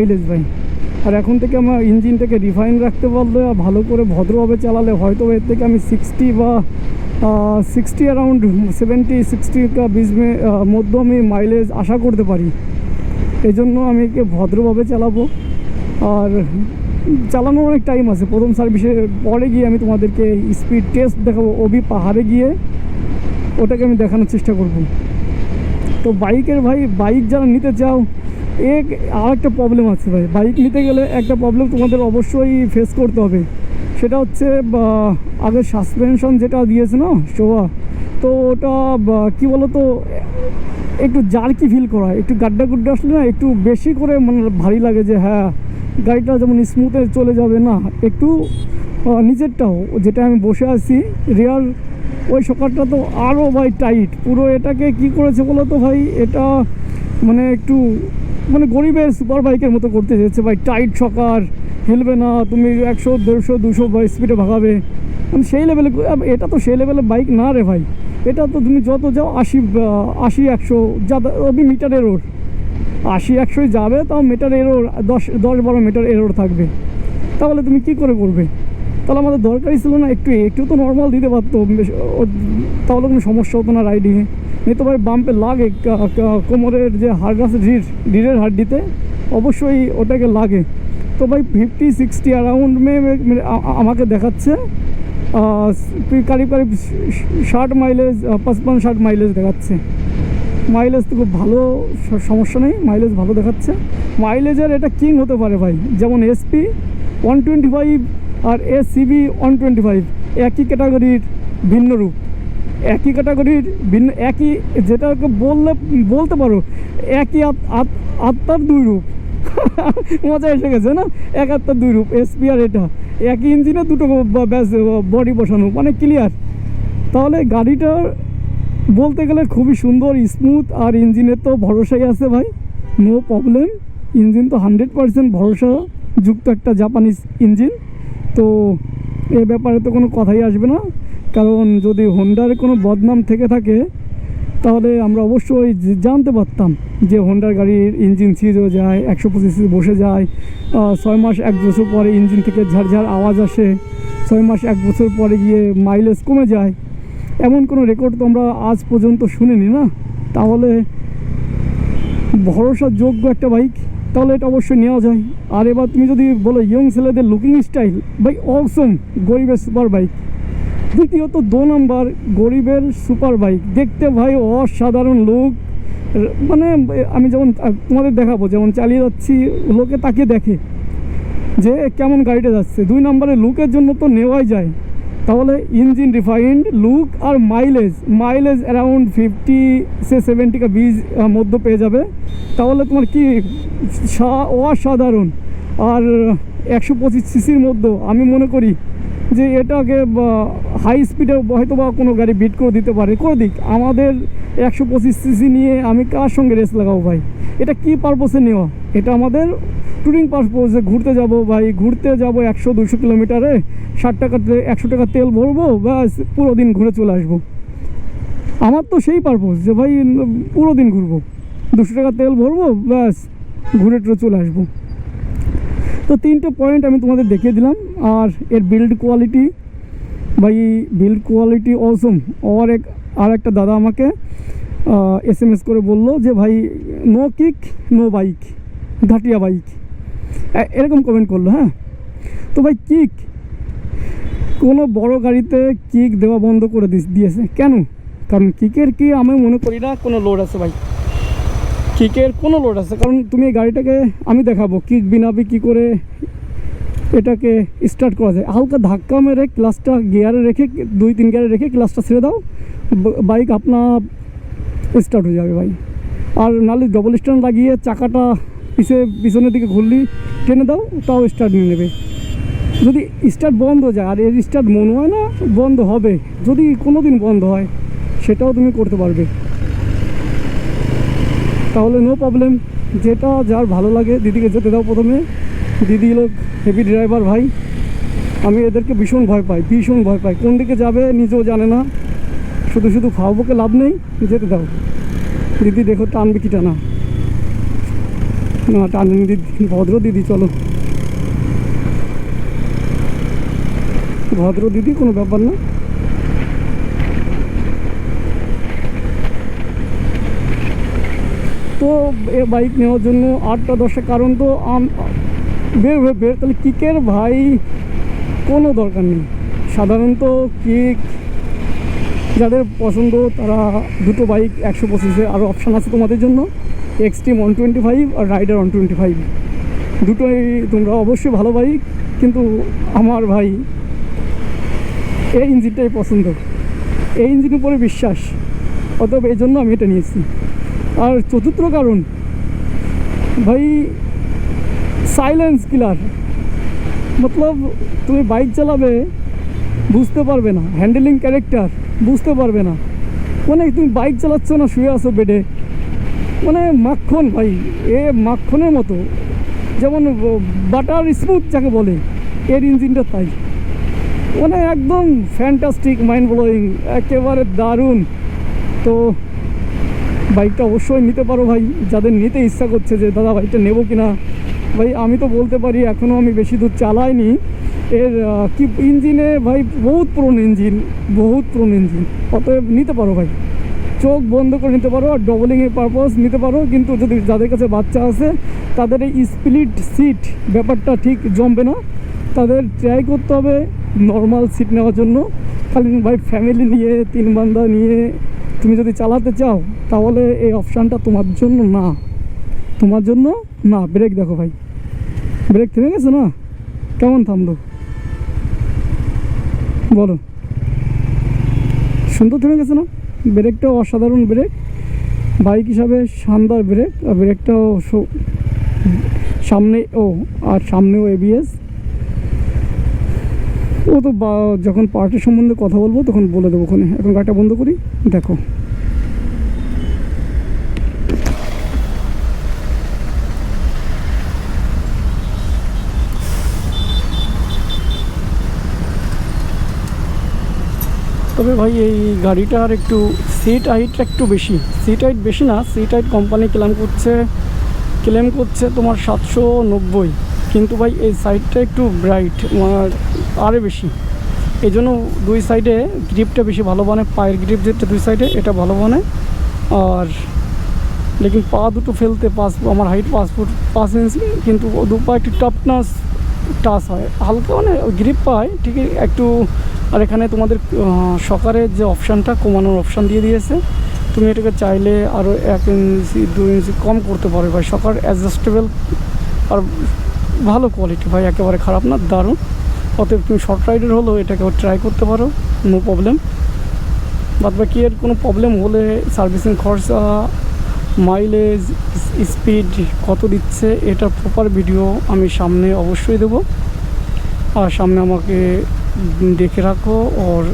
Mileage ভাই। আর এখন থেকে আমার ইঞ্জিনটাকে রিফাইন রাখতে পারলে, ভালো করে ভদ্রভাবে চালালে হয়তো এর থেকে আমি 60 বা 60 অ্যারাউন্ড 70-60 का 20 মধ্যে আমি মাইলেজ আশা করতে পারি। এই জন্য আমি একে ভদ্রভাবে চালাবো। আর চালানোর অনেক টাইম আছে, প্রথম সার্ভিসের পরে গিয়ে আমি তোমাদেরকে স্পিড টেস্ট দেখাবো। ওবি পাহাড়ে গিয়ে ওটাকে আমি দেখানোর চেষ্টা করব। তো বাইকের ভাই, বাইক যারা নিতে চাও, আর একটা প্রবলেম আছে ভাই। বাইক নিতে গেলে একটা প্রবলেম তোমাদের অবশ্যই ফেস করতে হবে, সেটা হচ্ছে আগে সাসপেনশন যেটা দিয়েছে না শোভা, তো ওটা কী বলো তো, একটু জার্কি ফিল করা, একটু গাড্ডা গুড্ডা আসলে না একটু বেশি করে মানে ভারী লাগে, যে হ্যাঁ গাড়িটা যেমন স্মুথে চলে যাবে না, একটু নিচেরটাও যেটা আমি বসে আছি রিয়ার ওই শকারটা তো আরও ভাই টাইট পুরো। এটাকে কি করেছে বলো তো ভাই, এটা মানে একটু মানে গরিবের সুপার বাইকের মতো করতে চেয়েছে ভাই। টাইট শকার, হেলবে না, তুমি 100, 150, 200 স্পিডে ভাগাবে, মানে সেই লেভেলে। এটা তো সেই লেভেলের বাইক না রে ভাই। এটা তো তুমি যত যাও 80, 100 যা মিটার এরোর, 80-100 যাবে, তাও মিটার এরোর 10-12 মিটার এরোর থাকবে। তাহলে তুমি কি করে করবে? তাহলে আমাদের দরকারই ছিল না একটু তো নর্মাল দিতে পারতো, তাহলে কোনো সমস্যা হতো না রাইডিংয়ে। এই তো ভাই বাম্পে লাগে, কোমরের যে হাড় আছে রিড়ের হাড্ডিতে অবশ্যই ওটাকে লাগে। তো ভাই 50-60 অ্যারাউন্ড আমাকে দেখাচ্ছে, কারিব 60 মাইলেজ, 55-60 মাইলেজ দেখাচ্ছে। মাইলেজ তো খুব ভালো, সমস্যা নেই, মাইলেজ ভালো দেখাচ্ছে। মাইলেজের এটা কিং হতে পারে ভাই, যেমন SP 125 আর SCV 125 একই ক্যাটাগরির ভিন্ন রূপ, একই ক্যাটাগরির ভিন্ন, একই যেটাকে বলতে পারো একই আত্মার দুই রূপ। মজা এসে গেছে না, এক আত্মার দুই রূপ SP আর এটা একই ইঞ্জিনে দুটো বডি বসানো, মানে ক্লিয়ার। তাহলে গাড়িটার বলতে গেলে খুবই সুন্দর, স্মুথ, আর ইঞ্জিনের তো ভরসাই আছে ভাই, নো প্রবলেম। ইঞ্জিন তো 100% ভরসাযুক্ত একটা জাপানিজ ইঞ্জিন, তো এ ব্যাপারে তো কোনো কথাই আসবে না। কারণ যদি হোন্ডার কোনো বদনাম থেকে থাকে তাহলে আমরা অবশ্যই জানতে পারতাম যে হোন্ডার গাড়ির ইঞ্জিন সিজ হয়ে যায়, 125 বসে যায়, 6 মাস 1 বছর পরে ইঞ্জিন থেকে ঝাড় আওয়াজ আসে, 6 মাস 1 বছর পরে গিয়ে মাইলেজ কমে যায়। এমন কোনো রেকর্ড তো আমরা আজ পর্যন্ত শুনিনি না। তাহলে ভরসাযোগ্য একটা বাইক, তাহলে এটা অবশ্যই নেওয়া যায়। আর এবার তুমি যদি বলো ইয়ং ছেলেদের লুকিং স্টাইল, ভাই অসম, গরিবের সুপার বাইক। দ্বিতীয়ত 2 নম্বর গরিবের সুপার বাইক, দেখতে ভাই অসাধারণ লুক। মানে আমি যেমন তোমাদের দেখাবো, যেমন চালিয়ে যাচ্ছি লোকে তাকিয়ে দেখে যে কেমন গাড়িটা যাচ্ছে। 2 নম্বরে লুকের জন্য তো নেওয়াই যায়। তাহলে ইঞ্জিন রিফাইন্ড, লুক আর মাইলেজ অ্যারাউন্ড 50-70 মধ্যে পেয়ে যাবে। তাহলে তোমার কি অসাধারণ। আর 125 সিসির মধ্যে আমি মনে করি যে এটাকে হাই স্পিডে হয়তো বা কোনো গাড়ি বিট করে দিতে পারে, করে দিক। আমাদের 125 সিসি নিয়ে আমি কার সঙ্গে রেস লাগাবো ভাই? এটা কি পারপোসে নেওয়া? এটা আমাদের ট্যুরিং পারপোসে ঘুরতে যাব ভাই, ঘুরতে যাব 100-200 কিলোমিটারে, 100 টাকা তেল ভরবো, ব্যাস পুরো দিন ঘুরে চলে আসবো। আমার তো সেই পারপোস যে ভাই পুরো দিন ঘুরবো, 200 টাকা তেল ভরবো, ব্যাস ঘুরে চলে আসবো। তো 3টে পয়েন্ট আমি তোমাদের দেখিয়ে দিলাম। আর এর বিল্ড কোয়ালিটি ভাই, বিল্ড কোয়ালিটি অসম। আর একটা দাদা আমাকে SMS করে বললো যে ভাই নো কিক নো বাইক, ঘাটিয়া বাইক, এরকম কমেন্ট করলো। হ্যাঁ, তো ভাই কিক, কোনো বড় গাড়িতে কিক দেওয়া বন্ধ করে দিয়েছে কেন? কারণ কিকের কি আমি মনে করি না কোনো লোড আছে ভাই, কিকের কোনো লোড আছে। কারণ তুমি এই গাড়িটাকে আমি দেখাবো কিক বিনা কী করে এটাকে স্টার্ট করা যায়। হালকা ধাক্কা মেরে ক্লাসটা গিয়ারে রেখে, 2-3 গিয়ারে রেখে ক্লাসটা ছেড়ে দাও, বাইক আপনার স্টার্ট হয়ে যাবে ভাই। আর নাহলে ডবল স্ট্যান্ড লাগিয়ে চাকাটা পিছনের দিকে ঘুরলি টেনে দাও, তাও স্টার্ট নিয়ে নেবে। যদি স্টার্ট বন্ধ যায়, আর এর স্টার্ট মনে হয় না বন্ধ হবে, যদি কোনো দিন বন্ধ হয় সেটাও তুমি করতে পারবে, তাহলে নো প্রবলেম। যেটা যার ভালো লাগে দিদিকে যেতে দাও। প্রথমে দিদি লোক হেভি ড্রাইভার ভাই, আমি এদেরকে ভীষণ ভয় পাই, কোন দিকে যাবে নিজেও জানে না, শুধু খাওয়াবোকে লাভ নেই, যেতে দাও। দিদি দেখো টানবে কি টানা। না টানে দিদি, ভদ্র দিদি, চলো ভদ্র দিদি, কোনো ব্যাপার না। তো এ বাইক নেওয়ার জন্য 8টা-10টা কারণ তো বের তাহলে কিকের ভাই কোনো দরকার নেই। সাধারণত কিক যাদের পছন্দ তারা দুটো বাইক 125, আরও অপশান আছে তোমাদের জন্য, এক্সট্রিম 125 আর রাইডার 125, দুটোই তোমরা অবশ্যই ভালো বাইক। কিন্তু আমার ভাই এই ইঞ্জিনটাই পছন্দ, এই ইঞ্জিনের উপরে বিশ্বাস, অতএব এই জন্য আমি এটা নিয়েছি। আর চতুর্থ কারণ ভাই সাইলেন্স কিলার, মতলব তুমি বাইক চালাবে বুঝতে পারবে না, হ্যান্ডেলিং ক্যারেক্টার বুঝতে পারবে না, মানে তুমি বাইক চালাচ্ছ না শুয়ে আসো বেডে, মানে মাখন ভাই, এ মাখনের মতো, যেমন বাটার স্মুথ যাকে বলে, এর ইঞ্জিনটা তাই, মানে একদম ফ্যান্টাস্টিক, মাইন্ড ব্লোয়িং, একেবারে দারুণ। তো বাইকটা অবশ্যই নিতে পারো ভাই, যাদের নিতে ইচ্ছা করছে যে দাদা বাইকটা নেবো কিনা। ভাই আমি তো বলতে পারি এখনও আমি বেশি দূর চালাইনি, এর কি ইঞ্জিনে ভাই বহুত পুরনো ইঞ্জিন, বহুত পুরনো ইঞ্জিন, অতএব নিতে পারো ভাই, চোখ বন্ধ করে নিতে পারো। আর ডবলিংয়ের পারপাস নিতে পারো, কিন্তু যদি যাদের কাছে বাচ্চা আছে তাদের এই স্প্লিট সিট ব্যাপারটা ঠিক জমবে না, তাদের ট্রাই করতে হবে নর্মাল সিট নেওয়ার জন্য। খালি ভাই ফ্যামিলি নিয়ে 3 বান্দা নিয়ে তুমি যদি চালাতে চাও তাহলে এই অপশানটা তোমার জন্য না, তোমার জন্য না। ব্রেক দেখো ভাই, ব্রেক থেমে গেছে না, কেমন থামলো বলো, সুন্দর থেমে গেছে না। ব্রেকটাও অসাধারণ ব্রেক, বাইক হিসাবে শানদার ব্রেক। আর ব্রেকটাও সামনে আর সামনেও ABS। ও তো যখন পার্টির সম্বন্ধে কথা বলবো তখন বলে দেবো ওখানে। এখন গাড়িটা বন্ধ করি, দেখো তবে ভাই এই গাড়িটার একটু সিট হাইটটা একটু বেশি, সিট হাইট বেশি না, সিট হাইট কোম্পানি ক্লেম করছে তোমার 790, কিন্তু ভাই এই সাইডটা একটু ব্রাইট, আরও বেশি, এই জন্য দুই সাইডে গ্রিপটা বেশি ভালো বানায়, পায়ের গ্রিপ যেটা দুই সাইডে এটা ভালো বানায়। আর লেকিন পা দুটো ফেলতে আমার হাইট 5 ফুট 5 ইঞ্চি, কিন্তু দু পা একটু টাচ হয় হালকা, মানে গ্রিপ পায় ঠিকই একটু। আর এখানে তোমাদের সকারের যে অপশানটা কমানোর অপশান দিয়ে দিয়েছে, তুমি এটাকে চাইলে আরও 1 ইঞ্চি 2 ইঞ্চি কম করতে পারো ভাই। সকার অ্যাডজাস্টেবল আর ভালো কোয়ালিটি ভাই, একেবারে খারাপ না, দারুণ। অতএব তুমি শর্ট রাইডার হলেও এটাকে ট্রাই করতে পারো, নো প্রবলেম। বাদ বাকি এর কোনো প্রবলেম হলে সার্ভিসিং খরচা, মাইলেজ, স্পিড কত দিচ্ছে, এটা প্রপার ভিডিও আমি সামনে অবশ্যই দেবো। আর সামনে আমাকে দেখে রাখো, আর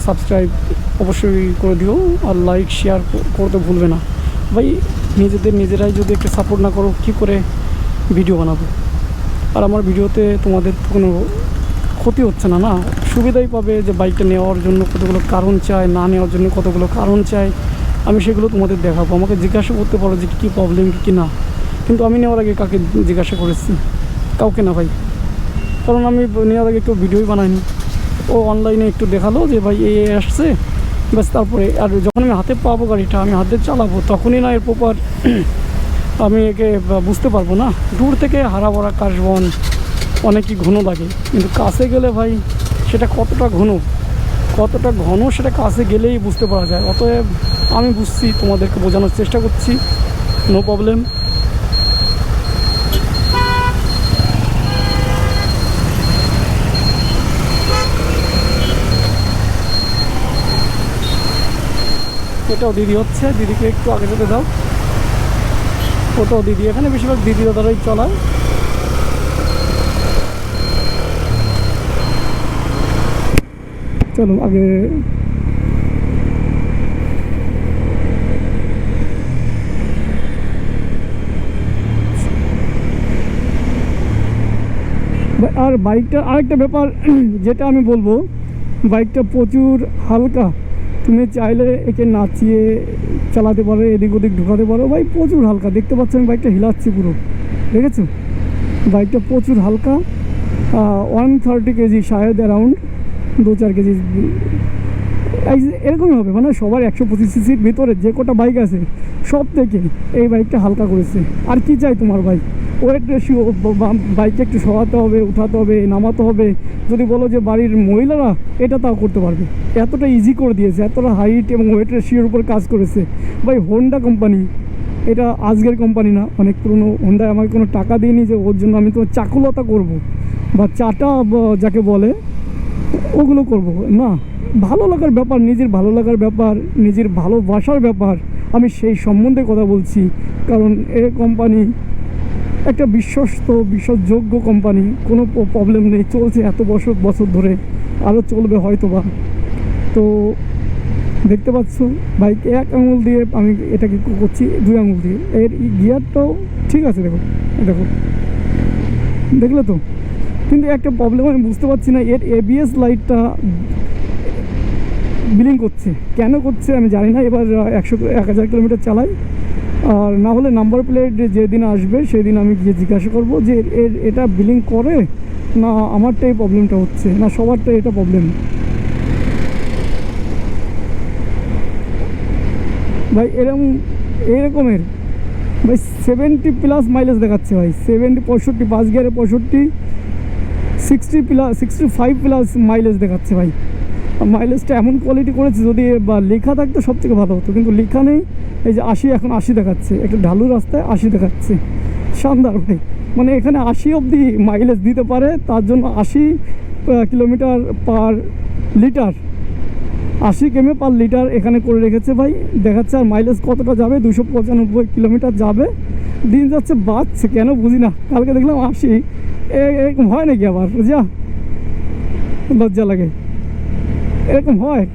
সাবস্ক্রাইব অবশ্যই করে দিও, আর লাইক শেয়ার করতে ভুলবে না ভাই। নিজেরাই যদি একটু সাপোর্ট না করো কী করে ভিডিও বানাবো। আর আমার ভিডিওতে তোমাদের কোনো ক্ষতি হচ্ছে না, না সুবিধাই পাবে। যে বাইকটা নেওয়ার জন্য কতগুলো কারণ চাই, না নেওয়ার জন্য কতগুলো কারণ চাই, আমি সেগুলো তোমাদের দেখাবো। আমাকে জিজ্ঞাসা করতে পারো যে কী প্রবলেম কী না, কিন্তু আমি নেওয়ার আগে কাকে জিজ্ঞাসা করেছি? কাউকে না ভাই, কারণ আমি নেওয়ার আগে একটু ভিডিওই বানাইনি। ও অনলাইনে একটু দেখালো যে ভাই এই আসছে, ব্যাস। তারপরে আর যখন আমি হাতে পাবো গাড়িটা, আমি হাতে চালাবো, তখনই না এর প্রপার আমি একে বুঝতে পারবো না। দূর থেকে হারা ভরা কাশবন অনেকই ঘন লাগে, কিন্তু কাছে গেলে ভাই সেটা কতটা ঘন সেটা কাছে গেলেই বুঝতে পারা যায়। অতএব আমি বুঝছি, তোমাদেরকে বোঝানোর চেষ্টা করছি, নো প্রবলেম। এটাও দিদি হচ্ছে, দিদিকে একটু আগে যেতে দাও। ওটাও দিদি, এখানে বেশিরভাগ দিদি দাদারাই চলায়। চলো আগে আর বাইকটা আরেকটা ব্যাপার যেটা আমি বলবো, বাইকটা প্রচুর হালকা। তুমি চাইলে একে নাচিয়ে চালাতে পারো, এদিক ওদিক ঢুকাতে পারো ভাই। প্রচুর হালকা, দেখতে পাচ্ছ আমি বাইকটা হিলাচ্ছি পুরো, দেখেছো বাইকটা প্রচুর হালকা। 130 কেজি শায়দ, অ্যারাউন্ড 2-4 কেজি এরকমই হবে। মানে সবার 125 সিসির ভিতরে যে কটা বাইক আছে সব থেকে এই বাইকটা হালকা করেছে। আর কি চাই তোমার ভাই? ওয়েট রেশিও, বাইককে একটু সরাতে হবে, উঠাতে হবে, নামাতে হবে। যদি বলো যে বাড়ির মহিলারা, এটা তাও করতে পারবে। এতটা ইজি করে দিয়েছে, এতটা হাইট এবং ওয়েট রেশিওর উপর কাজ করেছে ভাই। হোন্ডা কোম্পানি, এটা আজকের কোম্পানি না, অনেক পুরনো। হোন্ডায় আমাকে কোনো টাকা দিইনি যে ওর জন্য আমি তোমার চাকুলতা করব বা চাটা যাকে বলে ওগুলো করব না। ভালো লাগার ব্যাপার, নিজের ভালো লাগার ব্যাপার, নিজের ভালোবাসার ব্যাপার, আমি সেই সম্বন্ধে কথা বলছি। কারণ এ কোম্পানি একটা বিশ্বাসযোগ্য কোম্পানি, কোনো প্রবলেম নেই, চলছে এত বছর ধরে, আরও চলবে হয়তো বা। তো দেখতে পাচ্ছ বাইক এক আঙুল দিয়ে আমি এটাকে করছি, 2 আঙুল দিয়ে। এর গিয়ারটাও ঠিক আছে, দেখো দেখো, দেখলে তো। কিন্তু একটা প্রবলেম আমি বুঝতে পারছি না, এর ABS লাইটটা বিলিং করছে, কেন করছে আমি জানি না। এবার 1000 কিলোমিটার চালাই, আর না হলে নাম্বার প্লেট যেদিন আসবে সেদিন আমি গিয়ে জিজ্ঞাসা করবো যে এটা বিলিং করে না আমারটাই প্রবলেমটা হচ্ছে, না সবারটাই এটা প্রবলেম। ভাই এরকমের ভাই 70+ মাইলেজ দেখাচ্ছে ভাই। 65 5 গিয়ারে 65, 65+ মাইলেজ দেখাচ্ছে ভাই। মাইলেজটা এমন কোয়ালিটি করেছে, যদি বা লেখা থাকতো সব থেকে ভালো হতো, কিন্তু লেখা নেই। এই যে 80, এখন 80 দেখাচ্ছে, একটা ঢালু রাস্তায় 80 দেখাচ্ছে। শানদার ভাই, মানে এখানে 80 অবধি মাইলেজ দিতে পারে, তার জন্য 80 kilometre per litre, 80 km per litre এখানে করে রেখেছে ভাই। দেখাচ্ছে আর মাইলেজ কতটা যাবে, 295 কিলোমিটার যাবে। দিন যাচ্ছে বাড়ছে, কেন বুঝি না। কালকে দেখলাম 80, এরকম হয় নাকি আবার? যা লজ্জা লাগে, এরকম হয়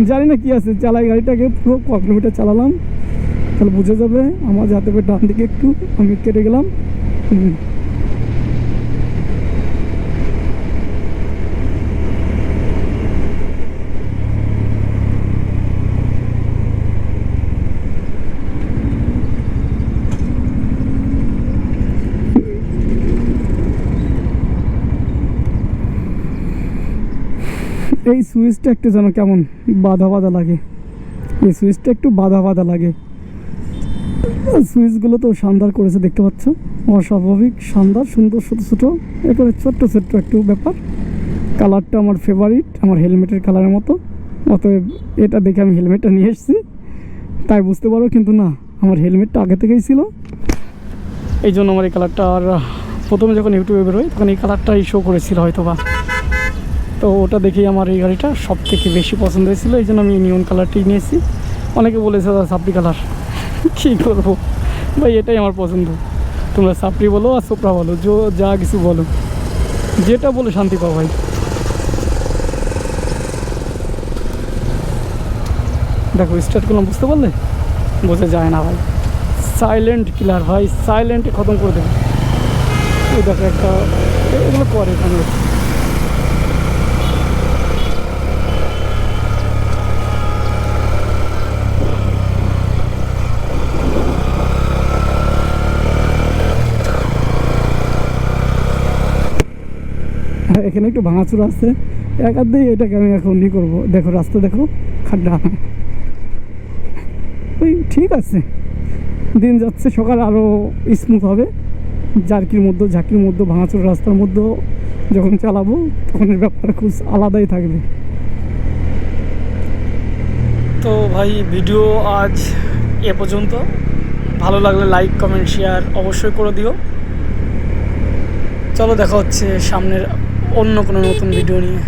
জানি না কি আছে। চালাই গাড়িটাকে পুরো ক কিলোমিটার চালালাম তাহলে বুঝে যাবে। আমার যাতে ডান দিকে একটু আমি কেটে গেলাম। এই সুইচটা একটু যেন কেমন বাধা লাগে, এই সুইচটা একটু বাধা লাগে। সুইচগুলো তো শানদার করেছে, দেখতে পাচ্ছ, অস্বাভাবিক শানদার, সুন্দর ছোটো ছোটো, এরপরে ছোট্ট একটু ব্যাপার। কালারটা আমার ফেভারিট, আমার হেলমেটের কালারের মতো, অতএব এটা দেখে আমি হেলমেটটা নিয়ে এসেছি, তাই বুঝতে পারো। কিন্তু না, আমার হেলমেটটা আগে থেকেই ছিল, এই জন্য আমার এই কালারটা। আর প্রথমে যখন ইউটিউবে বেরোয় তখন এই কালারটাই শো করেছিল হয়তো বা, তো ওটা দেখেই আমার এই গাড়িটা সব থেকে বেশি পছন্দ হয়েছিল, এই জন্য আমি নিয়ন কালারটি নিয়েছি। অনেকে বলেছে দাদা সাপড়ি কালার, কী করবো ভাই, এটাই আমার পছন্দ। তোমরা সাপড়ি বলো আর সোপরা বলো, যা কিছু বলো, যেটা বলে শান্তি পাও ভাই। দেখো স্টার্ট করলাম, বুঝতে পারলে? বোঝা যায় না ভাই, সাইলেন্ট কিলার ভাই, সাইলেন্টে খতম করে দেবে। ওই দেখো একটা, এগুলো করে এখানে। এখানে একটু ভাঙাচুরা আছে, এক আধ দিয়ে এটাকে আমি এখন ই করবো। দেখো রাস্তা, দেখো খাড্ডা। ওই ঠিক আছে, দিন যাচ্ছে, সকাল আরও স্মুথ হবে। ঝাঁকির মধ্যে ভাঙাচুরা রাস্তার মধ্যেও যখন চালাবো তখন এর ব্যাপার খুব আলাদাই থাকবে। তো ভাই ভিডিও আজ এ পর্যন্ত। ভালো লাগলে লাইক, কমেন্ট, শেয়ার অবশ্যই করে দিও। চলো দেখা হচ্ছে সামনের অন্য কোনো নতুন ভিডিও নিয়ে।